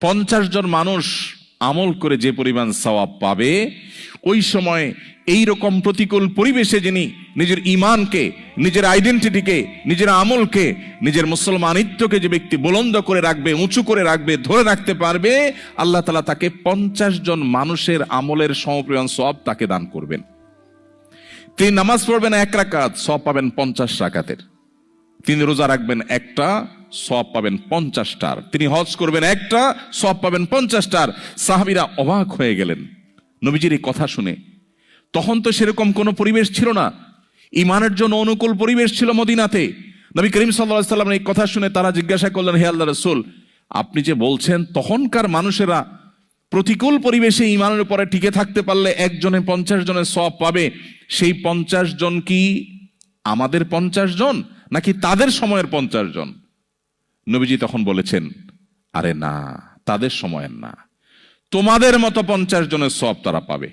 50 জন মানুষ আমল করে যে পরিমাণ সওয়াব পাবে, ওই সময় এই রকম প্রতিকূল পরিবেশে যিনি নিজের ঈমানকে, নিজের আইডেন্টিটিকে, নিজের আমলকে, নিজের মুসলমানিত্বকে যে ব্যক্তি বুলন্দ করে রাখবে, উঁচু করে রাখবে, ধরে রাখতে পারবে, আল্লাহ তাআলা তাকে 50 জন মানুষের আমলের সমপরিমাণ সওয়াব তাকে দান করবেন। তিনি নামাজ পড়বেন 1 রাকাত, সওয়াব পাবেন 50 রাকাতের। তিনি রোজা রাখবেন একটা, সওয়াব পাবেন 50টার। তিনি হজ করবেন একটা, সওয়াব পাবেন 50টার। সাহাবীরা অবাক হয়ে গেলেন নবীজির এই কথা শুনে। তখন তো সেরকম কোনো পরিবেশ ছিল না, ঈমানের জন্য অনুকূল পরিবেশ ছিল মদিনাতে। নবী করিম সাল্লাল্লাহু আলাইহি ওয়াসাল্লামের এই কথা শুনে তারা জিজ্ঞাসা করলেন, হে আল্লাহর রাসূল, আপনি যে বলছেন তখনকার মানুষেরা প্রতিকূল পরিবেশে ঈমানের উপরে টিকে থাকতে পারলে একজনে 50 জনের সওয়াব পাবে, সেই 50 জন কি আমাদের 50 জন নাকি তাদের সময়ের 50 জন? নবীজি তখন বলেছেন, আরে না, তাদের সময়ের না, তোমাদের মতো 50 জনের সওয়াব তারা পাবে।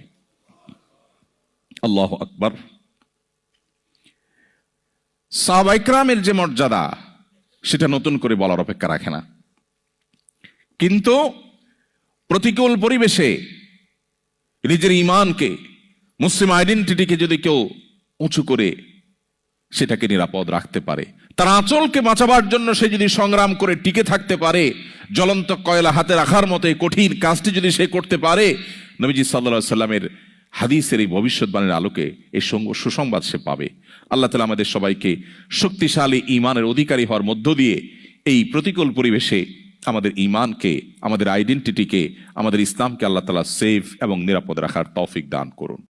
আল্লাহু আকবার। সাহাবায়ে কেরামের যে মর্যাদা, সেটা নতুন করে বলার অপেক্ষা রাখে না। কিন্তু প্রতিকূল পরিবেশে নিজের ঈমানকে, মুসলিম আইডেন্টিটিকে যদি কেউ উঁচু করে সেটাকে নিরাপদ রাখতে পারে, তার আঁচলকে বাঁচাবার জন্য সে যদি সংগ্রাম করে টিকে থাকতে পারে, জ্বলন্ত কয়লা হাতে রাখার মতো এই কঠিন কাজটি যদি সে করতে পারে, নবীজি সাল্লাল্লাহু আলাইহি সাল্লামের হাদিসের এই ভবিষ্যৎবাণীর আলোকে এই সুসংবাদ সে পাবে। আল্লাহ তাআলা আমাদের সবাইকে শক্তিশালী ঈমানের অধিকারী হওয়ার মধ্য দিয়ে এই প্রতিকূল পরিবেশে আমাদের ঈমানকে, আমাদের আইডেন্টিটিকে, আমাদের ইসলামকে আল্লাহ তাআলা সেফ এবং নিরাপদ রাখার তৌফিক দান করুন।